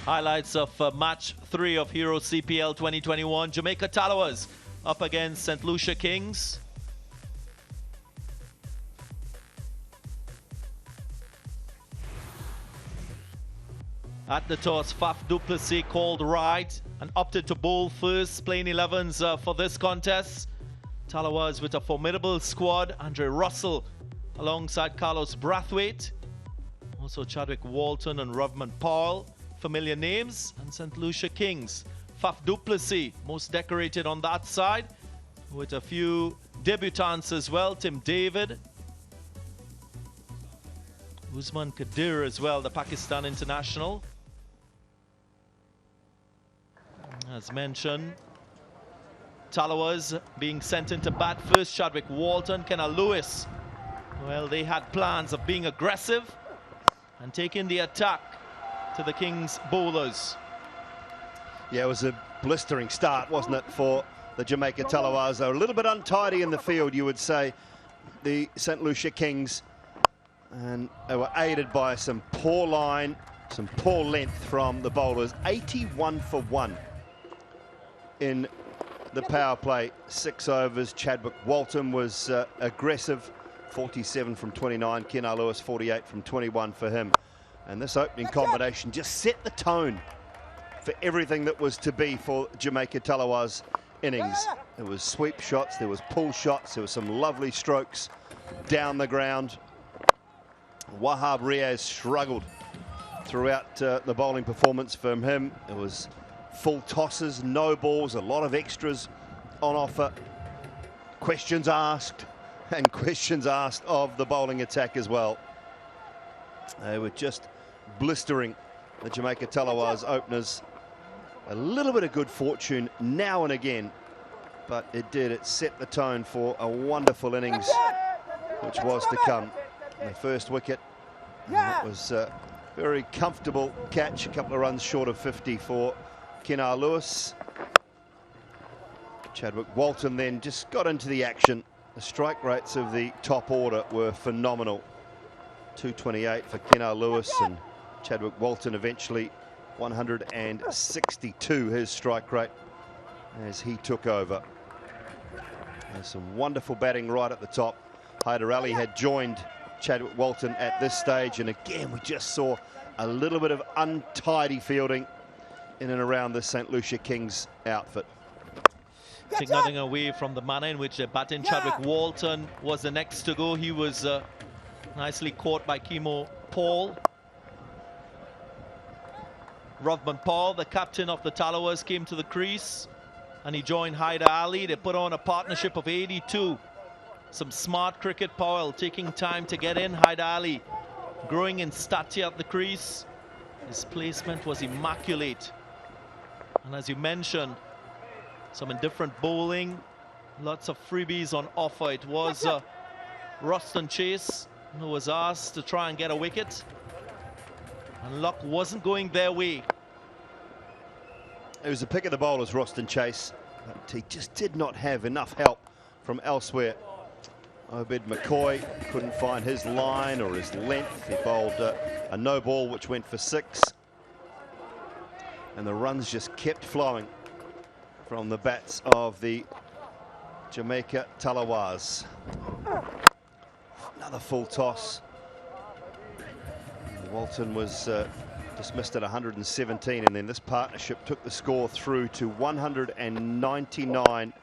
Highlights of match 3 of Hero CPL 2021. Jamaica Tallawahs up against St. Lucia Kings. At the toss, Faf du Plessis called right and opted to bowl first, playing 11s for this contest. Tallawahs with a formidable squad. Andre Russell alongside Carlos Brathwaite. Also Chadwick Walton and Rovman Powell, familiar names. And St. Lucia Kings, Faf du Plessis, most decorated on that side, with a few debutants as well. Tim David, Usman Kadir as well, the Pakistan international. As mentioned, Tallawahs being sent into bat first. Chadwick Walton, Kenna Lewis. Well, they had plans of being aggressive and taking the attack to the Kings bowlers. Yeah, it was a blistering start, wasn't it, for the Jamaica Tallawahs? They were a little bit untidy in the field, you would say, the St. Lucia Kings. And they were aided by some poor line, some poor length from the bowlers. 81 for 1 in the power play. 6 overs. Chadwick Walton was aggressive. 47 from 29. Kenna Lewis, 48 from 21 for him. And this opening combination just set the tone for everything that was to be for Jamaica Tallawahs innings. There was sweep shots, there was pull shots, there was some lovely strokes down the ground. Wahab Riaz struggled throughout the bowling performance from him. It was full tosses, no balls, a lot of extras on offer. Questions asked and questions asked of the bowling attack as well. They were just blistering the Jamaica Tallawahs openers. A little bit of good fortune now and again, but it set the tone for a wonderful innings which was to come. The first wicket, and that was a very comfortable catch, a couple of runs short of 50 for Kenna Lewis. Chadwick Walton then just got into the action. The strike rates of the top order were phenomenal. 228 for Kenna Lewis, and Chadwick Walton eventually 162 his strike rate as he took over. There's some wonderful batting right at the top. Hyder Ali had joined Chadwick Walton at this stage, and again we just saw a little bit of untidy fielding in and around the St. Lucia Kings outfit. Take nothing away from the manner in which they're batting. Chadwick Walton was the next to go. He was nicely caught by Kemo Paul. Rovman Powell, the captain of the Tallawahs, came to the crease and he joined Hyder Ali. They put on a partnership of 82. Some smart cricket. Powell taking time to get in. Hyder Ali growing in stature at the crease. His placement was immaculate. And as you mentioned, some indifferent bowling, lots of freebies on offer. It was Ruston Chase who was asked to try and get a wicket, and luck wasn't going their way. It was a pick of the bowlers, Ruston Chase, but he just did not have enough help from elsewhere. Obed McCoy couldn't find his line or his length. He bowled a no ball which went for 6, and the runs just kept flowing from the bats of the Jamaica Tallawahs. Another full toss. Walton was dismissed at 117, and then this partnership took the score through to 199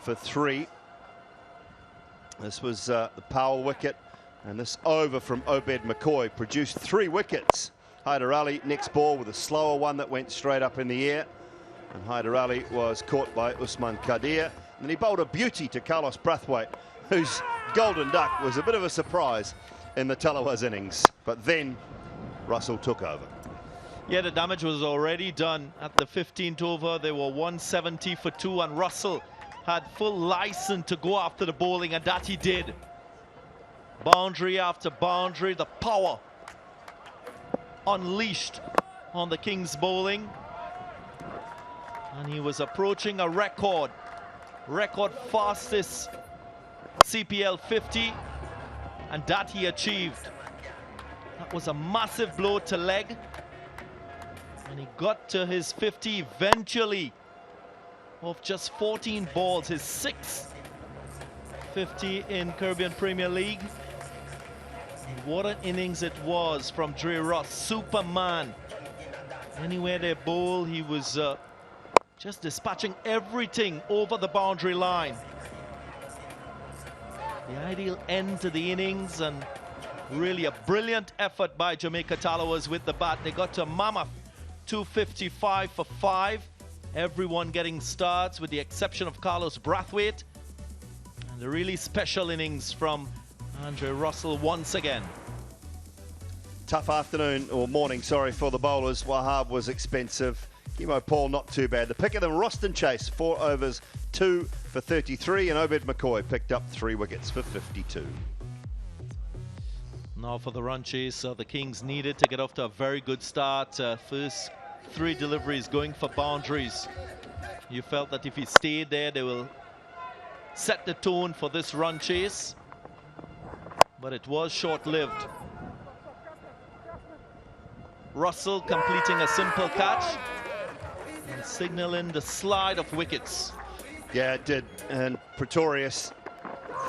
for 3. This was the Powell wicket, and this over from Obed McCoy produced 3 wickets. Hyder Ali next ball with a slower one that went straight up in the air, and Hyder Ali was caught by Usman Kadir, and then he bowled a beauty to Carlos Brathwaite, whose golden duck was a bit of a surprise in the Tallawahs innings, but then Russell took over. Yeah, the damage was already done at the 15th over. They were 170 for 2, and Russell had full license to go after the bowling, and that he did. Boundary after boundary, the power unleashed on the Kings bowling, and he was approaching a record fastest CPL 50, and that he achieved. That was a massive blow to leg. And he got to his 50 eventually off just 14 balls, his 6th 50 in Caribbean Premier League. And what an innings it was from Dre Ross, Superman. Anywhere they bowl, he was just dispatching everything over the boundary line. The ideal end to the innings, and really a brilliant effort by Jamaica Tallawahs with the bat. They got to mammoth 255 for 5. Everyone getting starts with the exception of Carlos Brathwaite. And a really special innings from Andre Russell once again. Tough afternoon, or morning, sorry, for the bowlers. Wahab was expensive. Kimo Paul not too bad. The pick of them, Roston Chase, 4 overs, 2 for 33, and Obed McCoy picked up 3 wickets for 52. Now for the run chase, the Kings needed to get off to a very good start. First 3 deliveries going for boundaries. You felt that if he stayed there, they will set the tone for this run chase. But it was short-lived. Russell completing a simple catch and signaling the slide of wickets. Yeah, it did. And Pretorius,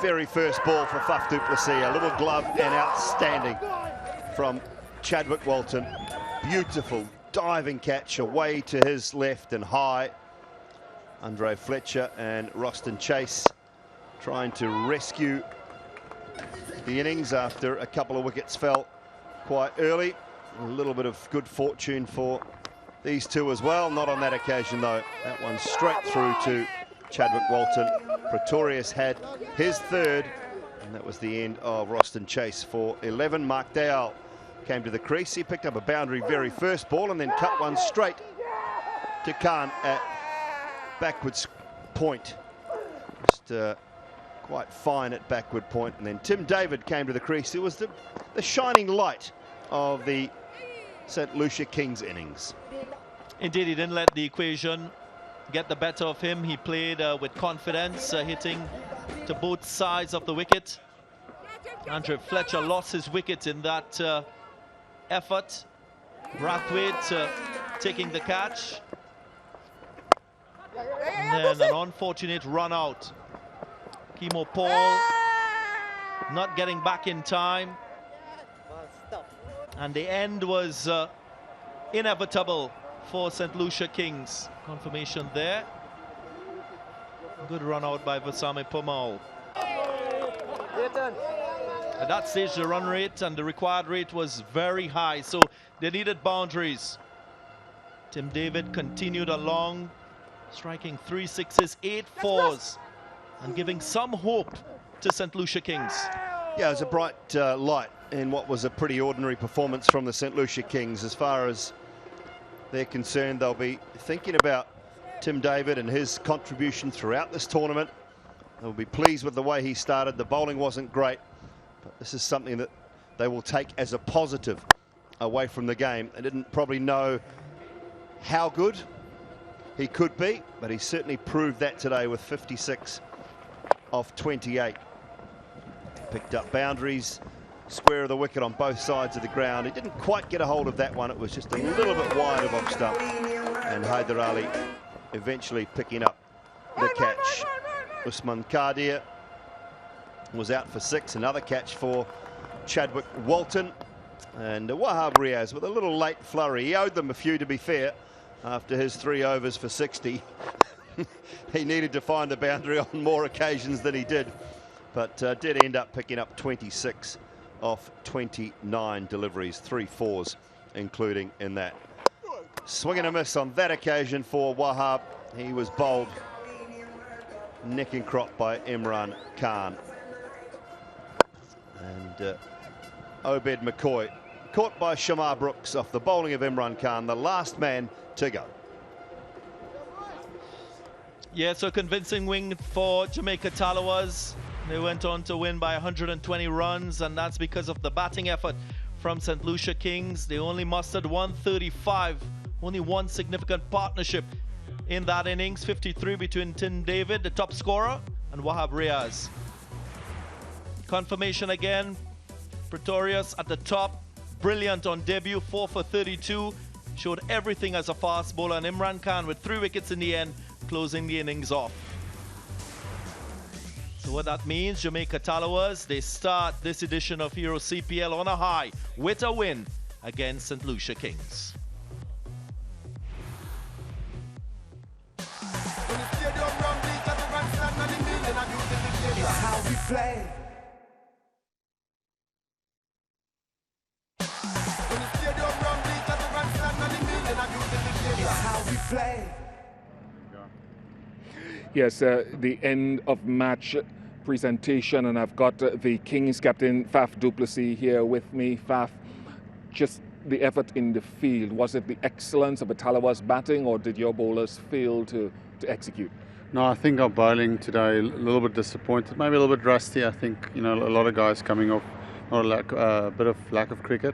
very first ball for Faf du Plessis. A little glove and outstanding from Chadwick Walton. Beautiful diving catch away to his left and high. Andre Fletcher and Roston Chase trying to rescue the innings after a couple of wickets fell quite early. A little bit of good fortune for these two as well. Not on that occasion, though. That one straight through to Chadwick Walton. Pretorius had his 3rd, and that was the end of Roston Chase for 11. Mark Dale came to the crease. He picked up a boundary very first ball and then cut one straight to Khan at backwards point. Just quite fine at backward point. And then Tim David came to the crease. It was the shining light of the St. Lucia Kings innings. Indeed, he didn't let the equation get the better of him. He played with confidence, hitting to both sides of the wicket. Andre Fletcher lost his wicket in that effort. Brathwaite taking the catch. And then an unfortunate run out. Kimo Paul not getting back in time. And the end was inevitable for St. Lucia Kings. Confirmation there. Good run out by Vasami Pomal. At that stage, the run rate and the required rate was very high, so they needed boundaries. Tim David continued along, striking 3 sixes, 8 fours, and giving some hope to St. Lucia Kings. Yeah, it was a bright light in what was a pretty ordinary performance from the St. Lucia Kings. As far as they're concerned, they'll be thinking about Tim David and his contribution throughout this tournament. They'll be pleased with the way he started. The bowling wasn't great, but this is something that they will take as a positive away from the game. They didn't probably know how good he could be, but he certainly proved that today with 56 off 28. Picked up boundaries, square of the wicket on both sides of the ground. He didn't quite get a hold of that one. It was just a little bit wide of off stump. And Haider Ali eventually picking up the catch. Usman Kadir was out for 6. Another catch for Chadwick Walton. And Wahab Riaz with a little late flurry. He owed them a few, to be fair, after his 3 overs for 60. He needed to find the boundary on more occasions than he did, but did end up picking up 26 off 29 deliveries, 3 fours including in that. Swing and a miss on that occasion for Wahab. He was bowled neck and crop by Imran Khan. And Obed McCoy caught by Shamar Brooks off the bowling of Imran Khan, the last man to go. Yeah, so convincing win for Jamaica Tallawahs. They went on to win by 120 runs, and that's because of the batting effort from St. Lucia Kings. They only mustered 135, only one significant partnership in that innings. 53 between Tim David, the top scorer, and Wahab Riaz. Confirmation again, Pretorius at the top, brilliant on debut, 4 for 32. showed everything as a fast bowler, and Imran Khan with 3 wickets in the end, closing the innings off. So what that means, Jamaica Tallawahs, they start this edition of Hero CPL on a high with a win against St. Lucia Kings. It's how we play. It's how we play. Yes, the end of match presentation, and I've got the Kings captain Faf du Plessis here with me. Faf, just the effort in the field, was it the excellence of the Tallawahs batting, or did your bowlers fail to execute? No, I think our bowling today a little bit disappointed, maybe a little bit rusty. I think, you know, a lot of guys coming off a bit of lack of cricket.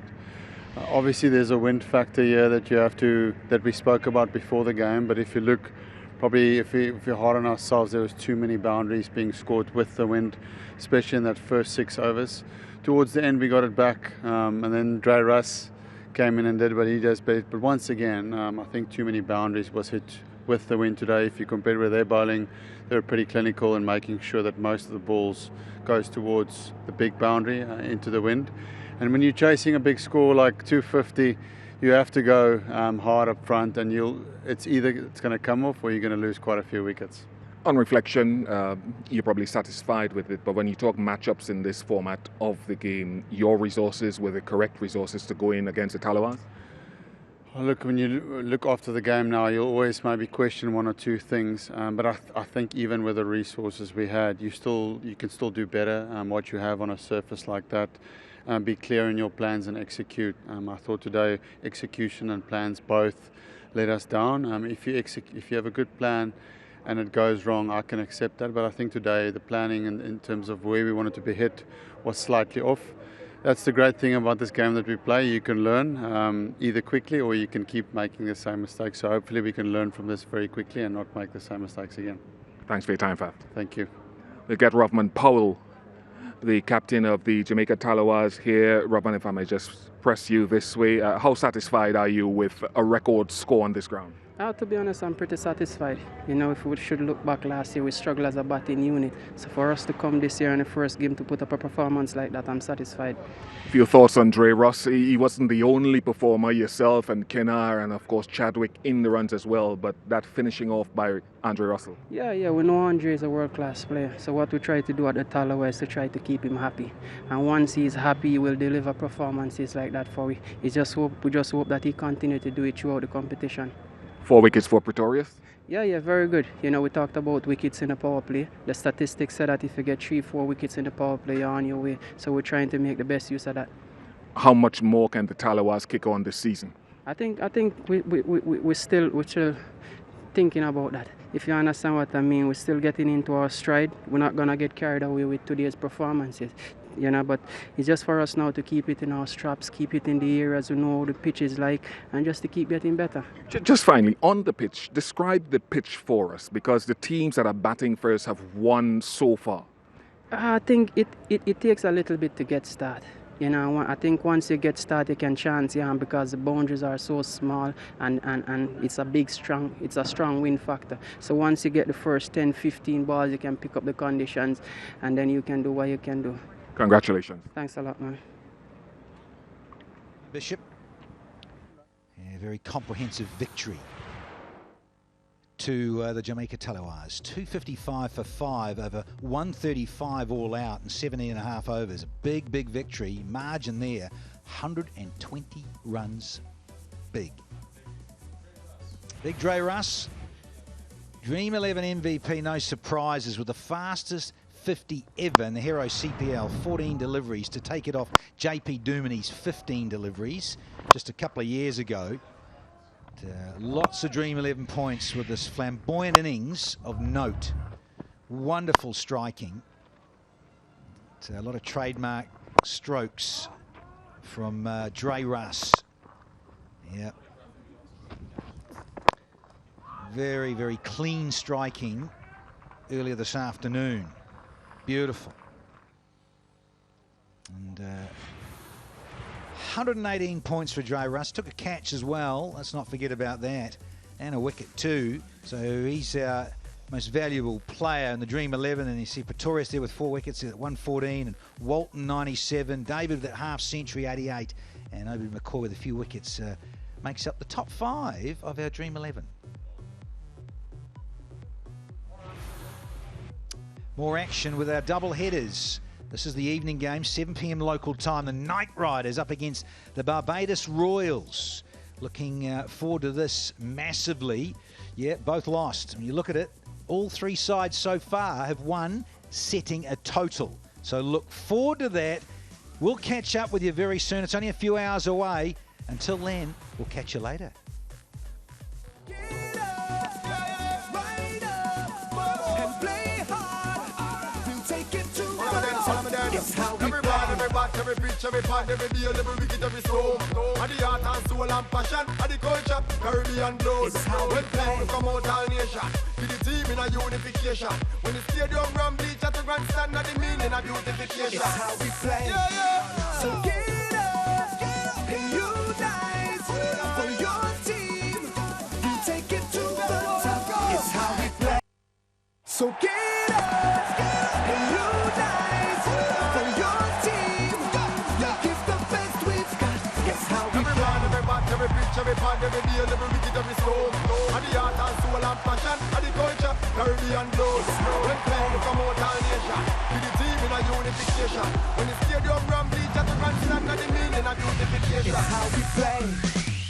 Obviously there's a wind factor here that we spoke about before the game, but if you look, probably if we're hard on ourselves, there was too many boundaries being scored with the wind, especially in that first 6 overs. Towards the end we got it back, and then Dre Russ came in and did what he does best. But once again, I think too many boundaries was hit with the wind today. If you compare with their bowling, they were pretty clinical in making sure that most of the balls goes towards the big boundary into the wind. And when you're chasing a big score like 250, you have to go hard up front, and it's either going to come off or you're going to lose quite a few wickets. On reflection, you're probably satisfied with it, but when you talk matchups in this format of the game, your resources were the correct resources to go in against the Tallawahs? Look, when you look after the game now, you'll always maybe question 1 or 2 things. But I think even with the resources we had, you can still do better. What you have on a surface like that, be clear in your plans and execute. I thought today execution and plans both let us down. If you have a good plan and it goes wrong, I can accept that. But I think today the planning in terms of where we wanted to be hit was slightly off. That's the great thing about this game that we play. You can learn either quickly or you can keep making the same mistakes. So hopefully we can learn from this very quickly and not make the same mistakes again. Thanks for your time, Faf. Thank you. We'll get Rovman Powell, the captain of the Jamaica Tallawahs here. Rovman, if I may just press you this way, how satisfied are you with a record score on this ground? To be honest, I'm pretty satisfied. You know, if we should look back last year, we struggled as a batting unit. So for us to come this year in the first game to put up a performance like that, I'm satisfied. A few thoughts on Dre Russ. He wasn't the only performer, yourself and Kennar and of course Chadwick in the runs as well, but that finishing off by Andre Russell. Yeah, we know Andre is a world-class player. So what we try to do at the Tallawahs is to try to keep him happy. And once he's happy, he will deliver performances like that for we. We just hope that he continue to do it throughout the competition. 4 wickets for Pretorius? Yeah, very good. You know, we talked about wickets in the power play. The statistics said that if you get 3-4 wickets in the power play, you're on your way. So we're trying to make the best use of that. How much more can the Tallawahs kick on this season? I think we're still thinking about that. If you understand what I mean, we're still getting into our stride. We're not going to get carried away with today's performances. You know, but it's just for us now to keep it in our straps, keep it in the areas we know how the pitch is like, and just to keep getting better. Just finally, on the pitch, describe the pitch for us, because the teams that are batting first have won so far. I think it takes a little bit to get started. You know, I think once you get started, you can chance, because the boundaries are so small and it's a strong wind factor. So once you get the first 10, 15 balls, you can pick up the conditions, and then you can do what you can do. Congratulations. Thanks a lot, man. Bishop. A very comprehensive victory to the Jamaica Tallawahs. 255 for 5 over 135 all out and 17.5 overs. A big victory. Margin there, 120 runs big. Big Dre Russ. Dream 11 MVP, no surprises, with the fastest 50 ever in the Hero CPL, 14 deliveries to take it off JP Dumini's 15 deliveries just a couple of years ago. Lots of Dream 11 points with this flamboyant innings of note. Wonderful striking. A lot of trademark strokes from Dre Russ. Yeah. Very clean striking earlier this afternoon. Beautiful. And 118 points for Dre Russ. Took a catch as well. Let's not forget about that. And a wicket too. So he's our most valuable player in the Dream 11. And you see Pretorius there with 4 wickets at 114. And Walton 97. David with that half century 88. And Obi McCoy with a few wickets makes up the top 5 of our Dream 11. More action with our double headers. This is the evening game, 7 p.m. local time. The Night Riders up against the Barbados Royals. Looking forward to this massively. Yeah, both lost. When you look at it, all 3 sides so far have won, setting a total. So look forward to that. We'll catch up with you very soon. It's only a few hours away. Until then, we'll catch you later. Every pitch, every part, every deal, every wicket, every stroke. And the heart and soul and passion, and the culture, Caribbean blood. When playing come out all nation, with the team in a unification. When the stadium run bleach at the grandstand, and the meaning of beautification. It's how we play. So get up and unite for your team. You take it to the top. It's how we play. So get up and unite for your team. You give the best we've got. It's how we play. Every bat, every pitch, every part, every deal, every wicket, every stroke. And the heart and soul and passion, and the culture, Caribbean blood. When playing come out all nation, with the team in a unification. When the stadium run bleach at the grandstand, and the meaning of beautification. It's how we play.